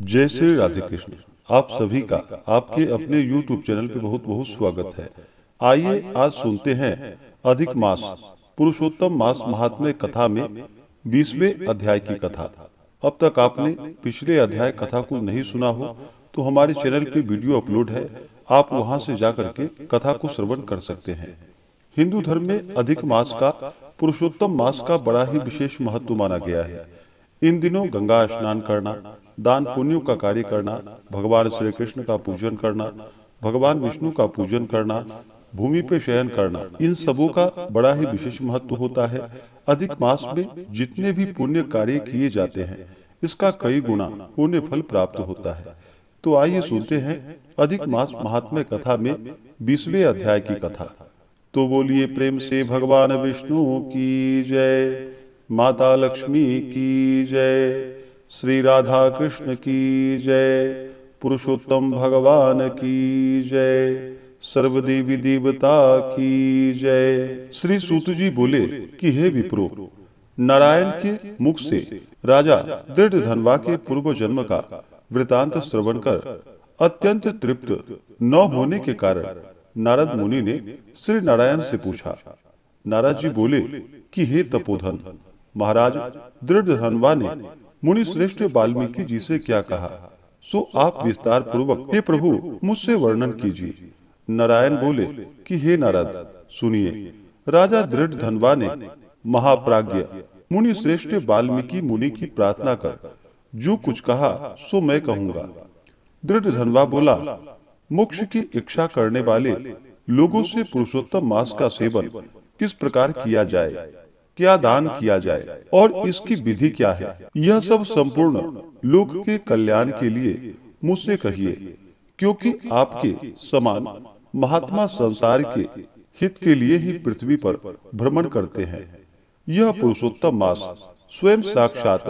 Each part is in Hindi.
जय श्री राधे कृष्ण। आप सभी का आपके अपने YouTube चैनल पे बहुत बहुत स्वागत है। आइए आज सुनते हैं अधिक मास पुरुषोत्तम मास महात्म्य कथा में 20वें अध्याय की कथा। अब तक आपने पिछले अध्याय कथा को नहीं सुना हो तो हमारे चैनल पे वीडियो अपलोड है, आप वहां से जाकर के कथा को श्रवण कर सकते हैं। हिंदू धर्म में अधिक मास का पुरुषोत्तम मास का बड़ा ही विशेष महत्व माना गया है। इन दिनों गंगा स्नान करना, दान पुण्यों का कार्य करना, भगवान श्री कृष्ण का पूजन करना, भगवान विष्णु का पूजन करना, भूमि पे शयन करना, इन सबों का बड़ा ही विशेष महत्व होता है। अधिक मास में जितने भी पुण्य कार्य किए जाते हैं इसका कई गुना पुण्य फल प्राप्त होता है। तो आइए सुनते हैं अधिक मास महात्म्य कथा में 20वें अध्याय की कथा। तो बोलिए प्रेम से भगवान विष्णु की जय, माता लक्ष्मी की जय, श्री राधा कृष्ण की जय, पुरुषोत्तम भगवान की जय, सर्वदेवी देवता की जय। श्री सूत जी बोले कि हे विप्रो, नारायण के मुख से राजा दृढ़धनवा के पूर्व जन्म का वृतांत श्रवण कर अत्यंत तृप्त न होने के कारण नारद मुनि ने श्री नारायण से पूछा। नारद जी बोले कि हे तपोधन, महाराज दृढ़धनवा ने मुनि श्रेष्ठ वाल्मीकि जी से क्या कहा, सो आप विस्तार पूर्वक हे प्रभु मुझसे वर्णन कीजिए। नारायण बोले कि हे नारद सुनिए, राजा दृढ़धनवा ने महाप्राज्ञ मुनि श्रेष्ठ वाल्मीकि मुनि की प्रार्थना कर जो कुछ कहा सो मैं कहूंगा। दृढ़धनवा बोला, मोक्ष की इच्छा करने वाले लोगों से पुरुषोत्तम मास का सेवन किस प्रकार किया जाए, क्या दान किया जाए और इसकी विधि क्या है, यह सब संपूर्ण लोक के कल्याण के लिए मुझसे कहिए, क्योंकि आपके समान महात्मा संसार के हित के लिए ही पृथ्वी पर भ्रमण करते हैं। यह पुरुषोत्तम मास स्वयं साक्षात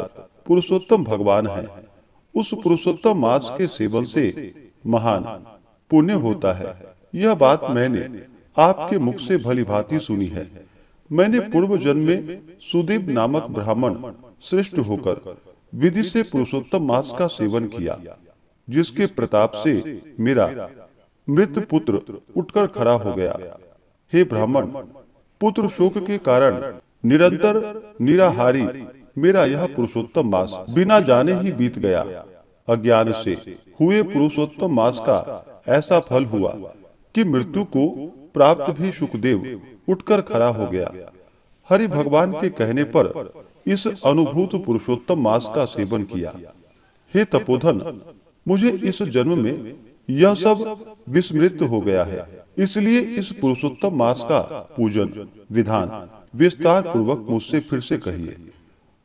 पुरुषोत्तम भगवान है। उस पुरुषोत्तम मास के सेवन से महान पुण्य होता है। यह बात मैंने आपके मुख से भली भांति सुनी है। मैंने पूर्व जन्म में सुदेव नामक ब्राह्मण श्रेष्ठ होकर विधि से पुरुषोत्तम मास का सेवन किया, जिसके प्रताप से मेरा मृत पुत्र उठकर खड़ा हो गया। हे ब्राह्मण, पुत्र शोक के कारण निरंतर निराहारी मेरा यह पुरुषोत्तम मास बिना जाने ही बीत गया। अज्ञान से हुए पुरुषोत्तम मास का ऐसा फल हुआ कि मृत्यु को प्राप्त भी सुखदेव उठकर खड़ा हो गया। हरि भगवान के कहने पर इस अनुभूत पुरुषोत्तम मास का सेवन किया। हे तपोधन, मुझे इस जन्म में यह सब विस्मृत हो गया है, इसलिए इस पुरुषोत्तम मास का पूजन विधान विस्तार पूर्वक मुझसे फिर से कहिए।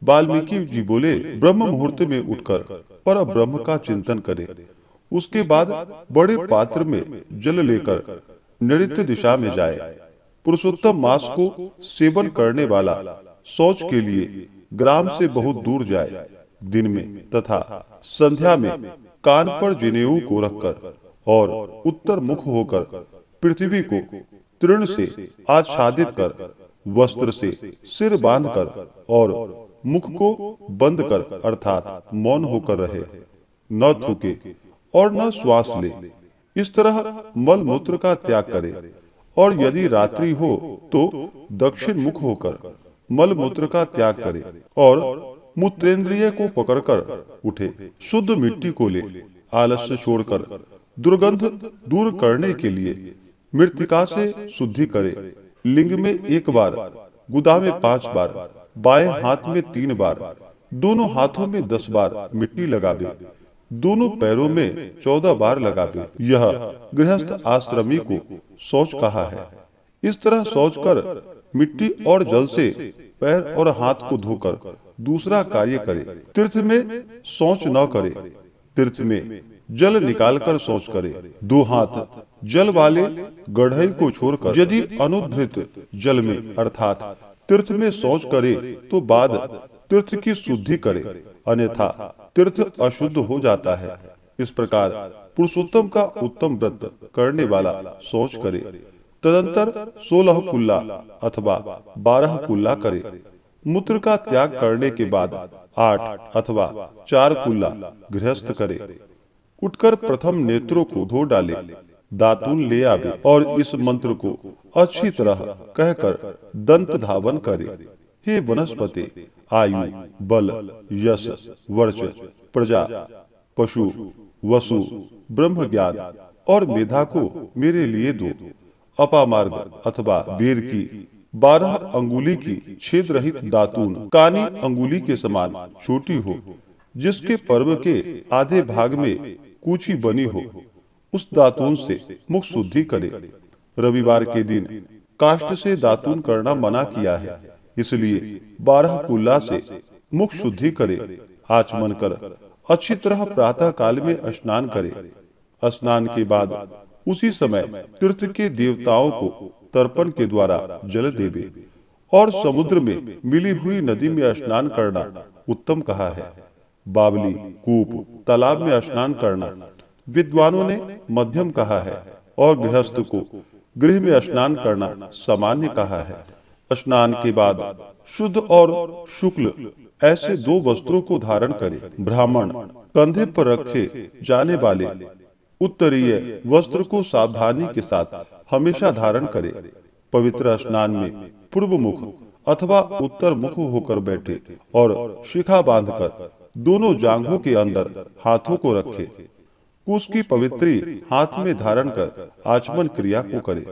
वाल्मीकि जी बोले, ब्रह्म मुहूर्त में उठकर पर ब्रह्म का चिंतन करे, उसके बाद बड़े पात्र में जल लेकर नैऋत्य दिशा में जाए। पुरुषोत्तम मास को सेवन करने वाला शौच के लिए ग्राम से बहुत दूर जाए। दिन में तथा संध्या में कान पर जनेऊ को रखकर और उत्तर मुख होकर पृथ्वी को तृण से आच्छादित कर वस्त्र से सिर बांधकर और मुख को बंद कर अर्थात मौन होकर रहे, न थूके और न श्वास ले। इस तरह मल मूत्र का त्याग करे और यदि रात्रि हो तो दक्षिण मुख होकर मल मूत्र का त्याग करे और मूत्रेंद्रिय को पकड़कर उठे। शुद्ध मिट्टी को ले, आलस्य छोड़कर दुर्गंध दूर करने के लिए मृत्तिका से शुद्धि करे। लिंग में 1 बार, गुदा में 5 बार, बाएं हाथ में 3 बार, दोनों हाथों में 10 बार मिट्टी लगावे, दोनों पैरों में 14 बार लगावे। यह गृहस्थ आश्रमी को शौच कहा है। इस तरह शौच कर मिट्टी और जल से पैर और हाथ को धोकर दूसरा कार्य करे। तीर्थ में शौच न करे, तीर्थ में जल निकालकर शौच करे। 2 हाथ जल वाले गढ़ई को छोड़कर यदि अनुद्धृत जल में अर्थात तीर्थ में शौच करे तो बाद तीर्थ की शुद्धि करे, अन्यथा तीर्थ अशुद्ध हो जाता है। इस प्रकार पुरुषोत्तम का उत्तम व्रत करने वाला शौच करे। तदंतर 16 कुल्ला अथवा 12 कुल्ला करे। मूत्र का त्याग करने के बाद 8 अथवा 4 कुल्ला गृहस्थ करे। उठकर प्रथम नेत्रों को धो डाले, दातून ले आवे और इस मंत्र को अच्छी तरह कहकर दंत धावन करे। हे वनस्पति, आयु, बल, यश, वर्च, प्रजा, पशु, वसु, ब्रह्म ज्ञान और मेधा को मेरे लिए दो। अपामार्ग अथवा बेर की 12 अंगुली की छेद रहित दातून कानी अंगुली के समान छोटी हो, जिसके पर्व के आधे भाग में कूची बनी हो, उस दातून से मुख शुद्धि करे। रविवार के दिन काष्ठ से दातून करना मना किया है, इसलिए 12 कुल्ला से मुख शुद्धि करे। आचमन कर अच्छी तरह प्रातः काल में स्नान करे। स्नान के बाद उसी समय तीर्थ के देवताओं को तर्पण के द्वारा जल देवे और समुद्र में मिली हुई नदी में स्नान करना उत्तम कहा है। बावली, कूप, तालाब में स्नान करना विद्वानों ने मध्यम कहा है और गृहस्थ को गृह में स्नान करना सामान्य कहा है। स्नान के बाद शुद्ध और शुक्ल ऐसे 2 वस्त्रों को धारण करे। ब्राह्मण कंधे पर रखे जाने वाले उत्तरीय वस्त्र को सावधानी के साथ हमेशा धारण करे। पवित्र स्नान में पूर्व मुख अथवा उत्तर मुख होकर बैठे और शिखा बांधकर दोनों जांघों के अंदर हाथों को रखे। कुश की पवित्री हाथ में धारण कर आचमन क्रिया को करे।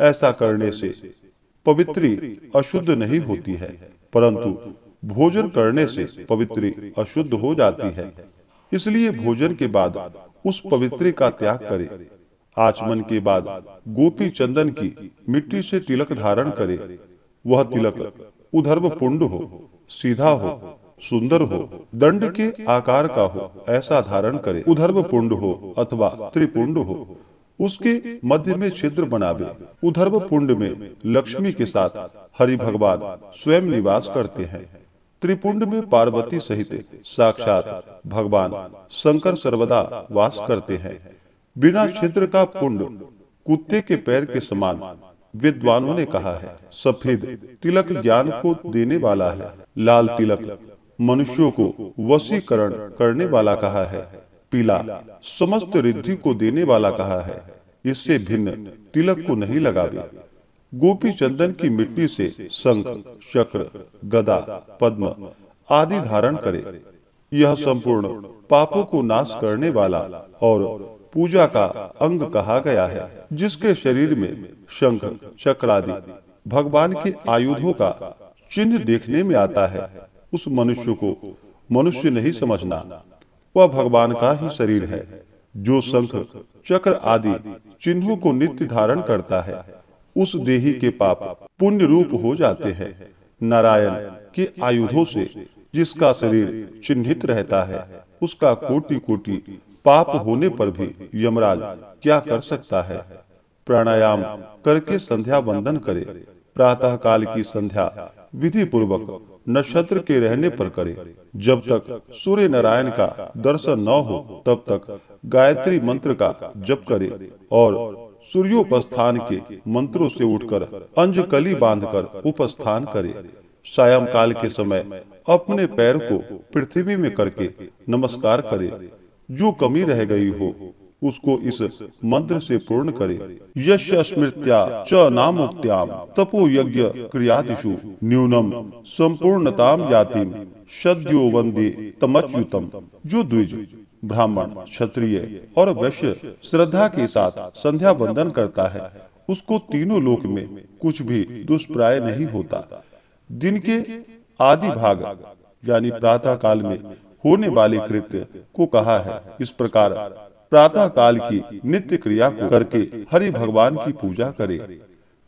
ऐसा करने से पवित्री अशुद्ध नहीं होती है, परंतु भोजन करने से पवित्री अशुद्ध हो जाती है। इसलिए भोजन के बाद उस पवित्री का त्याग करे। आचमन के बाद गोपी चंदन की मिट्टी से तिलक धारण करे। वह तिलक उधर्व पुंड हो, सीधा हो, सुंदर हो, दंड के आकार का हो, ऐसा धारण करे। उधर्व पुंड हो अथवा त्रिपुंड हो, उसके मध्य में छिद्र बनावे। उधर्व पुंड में लक्ष्मी के साथ हरि भगवान स्वयं निवास करते हैं। त्रिपुंड में पार्वती सहित साक्षात भगवान शंकर सर्वदा वास करते हैं। बिना छिद्र का पुंड कुत्ते के पैर के समान विद्वानों ने कहा है। सफेद तिलक ज्ञान को देने वाला है। लाल तिलक मनुष्यों को वशीकरण करने वाला कहा है। पीला समस्त रिद्धि को देने वाला कहा है। इससे भिन्न तिलक को नहीं लगावे। गोपी चंदन की मिट्टी से शंख, चक्र, गदा, पद्म आदि धारण करे। यह संपूर्ण पापों को नाश करने वाला और पूजा का अंग कहा गया है। जिसके शरीर में शंख, चक्र आदि भगवान के आयुधों का चिन्ह देखने में आता है, उस मनुष्य को मनुष्य नहीं समझना। वह भगवान का ही शरीर है। जो शंख, चक्र आदि चिन्हों को नित्य धारण करता है, उस देही के पाप पुण्य रूप हो जाते हैं। नारायण के आयुधों से जिसका शरीर चिन्हित रहता है, उसका कोटि कोटि पाप होने पर भी यमराज क्या कर सकता है। प्राणायाम करके संध्या वंदन करे। प्रातः काल की संध्या विधि पूर्वक नक्षत्र के रहने पर करे। जब तक सूर्य नारायण का दर्शन न हो तब तक गायत्री मंत्र का जप करे और सूर्योपस्थान के मंत्रों से उठकर अंजकली बांधकर उपस्थान करे। सायं काल के समय अपने पैर को पृथ्वी में करके नमस्कार करे। जो कमी रह गई हो उसको इस मंत्र से पूर्ण करे। यस्य स्मृत्या च नामुक्त्याम तपो यज्ञ क्रियादिषु न्यूनम संपूर्णताम यातिम सद्यो वंदे तमच्युतम। जो द्विज, ब्राह्मण, क्षत्रिय और वैश्य श्रद्धा के साथ संध्या वंदन करता है, उसको तीनों लोक में कुछ भी दुष्प्राय नहीं होता। दिन के आदि भाग यानी प्रातः काल में होने वाले कृत्य को कहा है। इस प्रकार प्रातः काल की नित्य क्रिया को करके हरि भगवान की पूजा करे।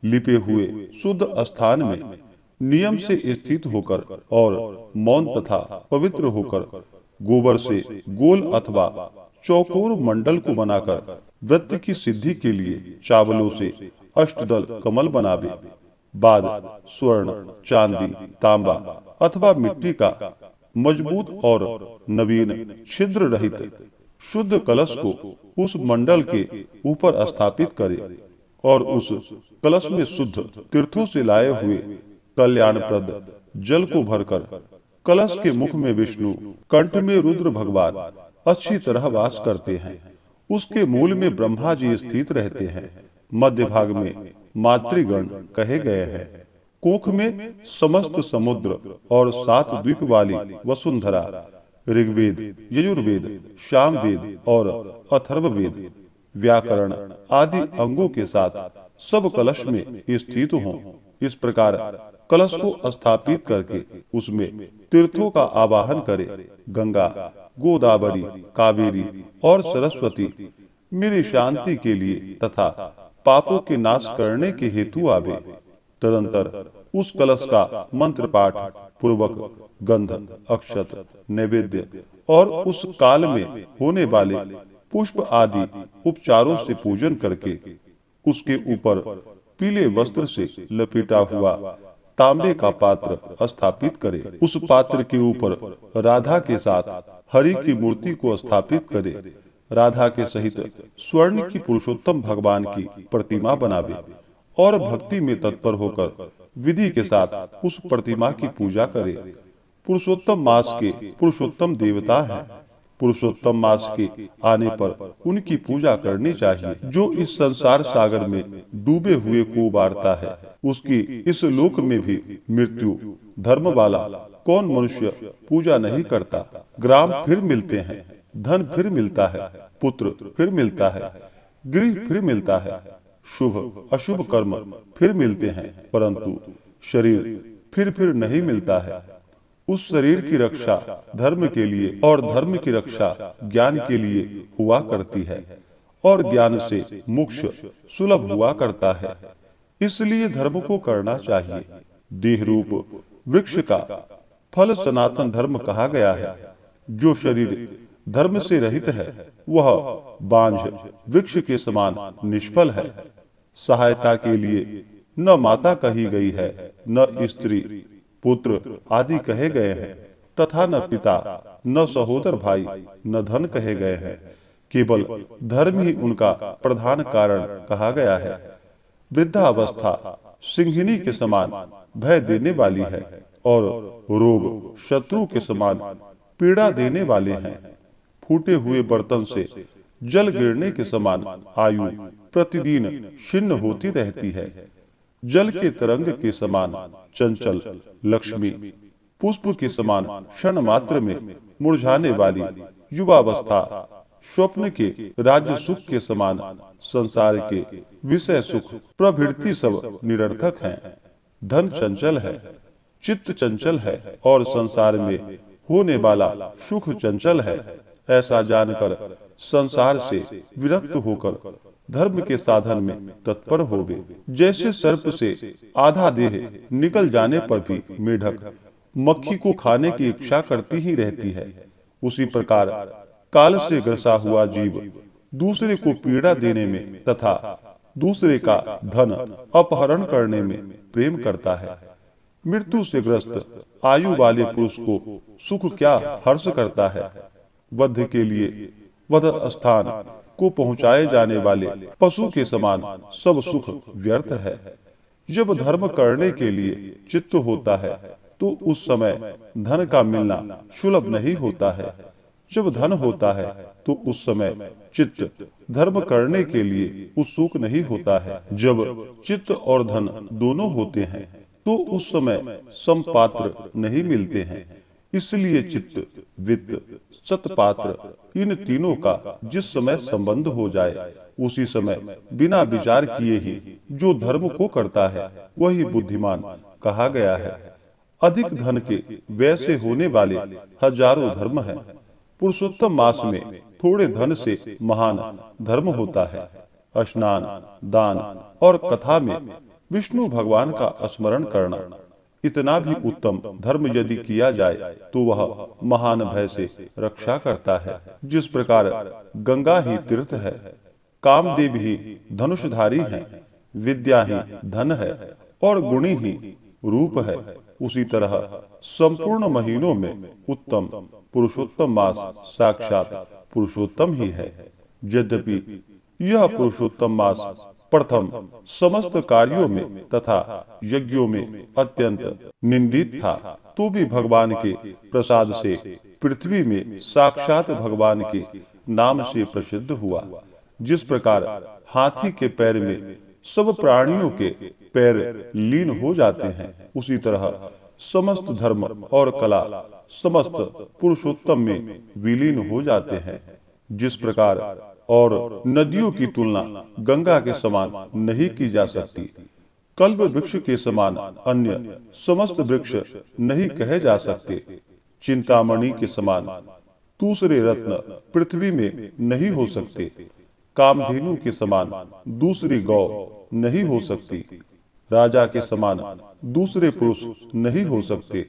लिपे हुए शुद्ध स्थान में नियम से स्थित होकर और मौन तथा पवित्र होकर गोबर से गोल अथवा चौकोर मंडल को बनाकर व्रत की सिद्धि के लिए चावलों से अष्टदल कमल बनावे। बाद स्वर्ण, चांदी, तांबा अथवा मिट्टी का मजबूत और नवीन छिद्र रहित शुद्ध कलश को उस मंडल के ऊपर स्थापित करे और उस कलश में शुद्ध तीर्थों से लाए हुए कल्याणप्रद जल को भरकर कलश के मुख में विष्णु, कंठ में रुद्र भगवान अच्छी तरह वास करते हैं। उसके मूल में ब्रह्मा जी स्थित रहते हैं। मध्य भाग में मातृगण कहे गए हैं। कोख में समस्त समुद्र और 7 द्वीप वाली वसुंधरा, ऋग्वेद, यजुर्वेद, सामवेद और अथर्ववेद, व्याकरण आदि अंगों के साथ सब कलश में स्थित हों। इस प्रकार कलश को स्थापित करके उसमें तीर्थों का आवाहन करे। गंगा, गोदावरी, कावेरी और सरस्वती मेरी शांति के लिए तथा पापों के नाश करने के हेतु आवे। तदंतर उस कलश का मंत्र पाठ पूर्वक गंध, अक्षत, नैवेद्य और उस काल में होने वाले पुष्प आदि उपचारों से पूजन करके उसके ऊपर पीले वस्त्र से लपेटा हुआ तांबे का पात्र स्थापित करे। उस पात्र के ऊपर राधा के साथ हरि की मूर्ति को स्थापित करे। राधा के सहित स्वर्ण की पुरुषोत्तम भगवान की प्रतिमा बनावे और भक्ति में तत्पर होकर विधि के साथ उस प्रतिमा की पूजा करे। पुरुषोत्तम मास के पुरुषोत्तम देवता हैं। पुरुषोत्तम मास के आने पर उनकी पूजा करनी चाहिए। जो इस संसार सागर में डूबे हुए को उबारता है, उसकी इस लोक में भी मृत्यु धर्म वाला कौन मनुष्य पूजा नहीं करता। ग्राम फिर मिलते हैं, धन फिर मिलता है, पुत्र फिर मिलता है, गृह फिर मिलता है, शुभ अशुभ कर्म फिर मिलते हैं, परंतु शरीर फिर नहीं मिलता है। उस शरीर की रक्षा धर्म के लिए और धर्म की रक्षा ज्ञान के लिए हुआ करती है और ज्ञान से मोक्ष सुलभ हुआ करता है। इसलिए धर्म को करना चाहिए। देह रूप वृक्ष का फल सनातन धर्म कहा गया है। जो शरीर धर्म से रहित है वह बांझ वृक्ष के समान निष्फल है। सहायता के लिए न माता कही गई है, न स्त्री, पुत्र आदि कहे गए हैं, तथा न पिता, न सहोदर भाई, न धन कहे गए हैं। केवल धर्म ही उनका प्रधान कारण कहा गया है। वृद्धावस्था सिंहिनी के समान भय देने वाली है और रोग शत्रु के समान पीड़ा देने वाले हैं। फूटे हुए बर्तन से जल गिरने के समान आयु प्रतिदिन क्षीण होती रहती है। जल के तरंग के समान चंचल लक्ष्मी, पुष्प के समान क्षण मात्र में मुरझाने वाली युवावस्था, स्वप्न के राज्य सुख के समान संसार के विषय सुख प्रभृति सब निरर्थक हैं। धन चंचल है, चित्त चंचल है और संसार में होने वाला सुख चंचल है। ऐसा जानकर संसार से विरक्त होकर धर्म के साधन में तत्पर होवे। जैसे सर्प से आधा देह निकल जाने पर भी मेढक मक्खी को खाने की इच्छा करती ही रहती है, उसी प्रकार काल से ग्रसा हुआ जीव दूसरे को पीड़ा देने में तथा दूसरे का धन अपहरण करने में प्रेम करता है। मृत्यु से ग्रस्त आयु वाले पुरुष को सुख क्या हर्ष करता है। वध के लिए वध स्थान को पहुंचाए जाने वाले पशु के समान सब सुख व्यर्थ है। जब धर्म करने के लिए चित्त होता है तो उस समय धन का मिलना सुलभ नहीं होता है। जब धन होता है तो उस समय चित्त धर्म करने के लिए उत्सुक नहीं होता है। जब चित्त और धन दोनों होते हैं तो उस समय समपात्र नहीं मिलते हैं। इसलिए चित्त, वित्त, सत्पात्र इन तीनों का जिस समय संबंध हो जाए उसी समय बिना विचार किए ही जो धर्म को करता है वही बुद्धिमान कहा गया है। अधिक धन के व्यय से होने वाले हजारों धर्म हैं। पुरुषोत्तम मास में थोड़े धन से महान धर्म होता है। स्नान, दान और कथा में विष्णु भगवान का स्मरण करना इतना भी उत्तम धर्म यदि किया जाए तो वह महान भय से रक्षा करता है। जिस प्रकार गंगा ही तीर्थ है, कामदेव ही धनुषधारी है, विद्या ही धन है और गुणी ही रूप है, उसी तरह संपूर्ण महीनों में उत्तम पुरुषोत्तम मास साक्षात पुरुषोत्तम ही है। यद्यपि यह पुरुषोत्तम मास प्रथम समस्त कार्यों में तथा यज्ञों में अत्यंत निंदित था, तो भी भगवान के प्रसाद से पृथ्वी में साक्षात भगवान के नाम से प्रसिद्ध हुआ। जिस प्रकार हाथी के पैर में सब प्राणियों के पैर लीन हो जाते हैं, उसी तरह समस्त धर्म और कला समस्त पुरुषोत्तम में विलीन हो जाते हैं। जिस प्रकार और नदियों की तुलना गंगा के समान नहीं की जा सकती, कल्प वृक्ष के समान अन्य समस्त वृक्ष नहीं कहे जा सकते, चिंतामणि के समान दूसरे रत्न पृथ्वी में नहीं हो सकते, कामधेनु के समान दूसरी गौ नहीं हो सकती, राजा के समान दूसरे पुरुष नहीं हो सकते,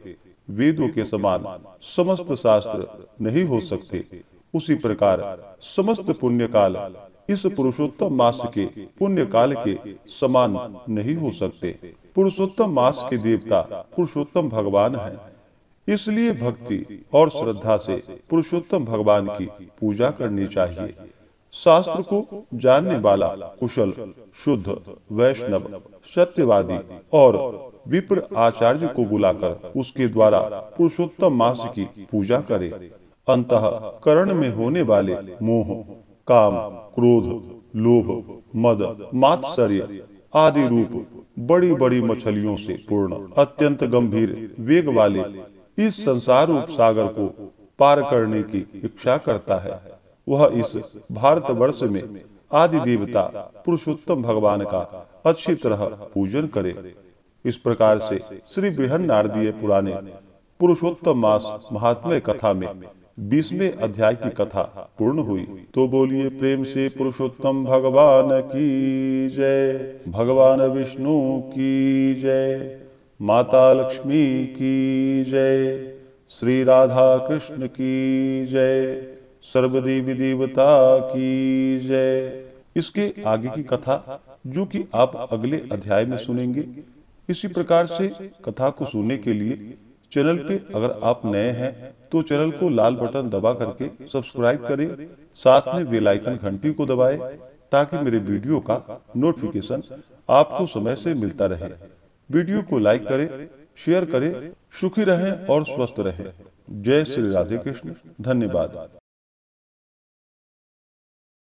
वेदों के समान समस्त शास्त्र नहीं हो सकते, उसी प्रकार समस्त पुण्य काल इस पुरुषोत्तम मास के पुण्य काल के समान नहीं हो सकते। पुरुषोत्तम मास के देवता पुरुषोत्तम भगवान हैं, इसलिए भक्ति और श्रद्धा से पुरुषोत्तम भगवान की पूजा करनी चाहिए। शास्त्र को जानने वाला कुशल शुद्ध वैष्णव सत्यवादी और विप्र आचार्य को बुलाकर उसके द्वारा पुरुषोत्तम मास की पूजा करे। अंतःकरण में होने वाले मोह, काम, क्रोध, लोभ, मद, मात्सर्य आदि रूप बड़ी बड़ी मछलियों से पूर्ण अत्यंत गंभीर वेग वाले इस संसार रूप सागर को पार करने की इच्छा करता है, वह इस भारतवर्ष में आदि देवता पुरुषोत्तम भगवान का अच्छी तरह पूजन करे। इस प्रकार से श्री बृहन्नारदीय पुराणे पुरुषोत्तम मास महात्म्य कथा में 20वें अध्याय की कथा पूर्ण हुई। तो बोलिए प्रेम से पुरुषोत्तम भगवान की जय, भगवान विष्णु की जय, माता लक्ष्मी की जय, श्री राधा कृष्ण की जय, सर्वदेवी देवता की जय। इसके आगे की कथा जो कि आप अगले अध्याय में सुनेंगे। इसी प्रकार से कथा को सुनने के लिए चैनल पे अगर आप नए हैं तो चैनल को लाल बटन दबा करके सब्सक्राइब करें, साथ में बेल आइकन घंटी को दबाएं ताकि मेरे वीडियो का नोटिफिकेशन आपको समय से मिलता रहे। वीडियो को लाइक करें, शेयर करें। सुखी रहें और स्वस्थ रहें। जय श्री राधे कृष्ण। धन्यवाद।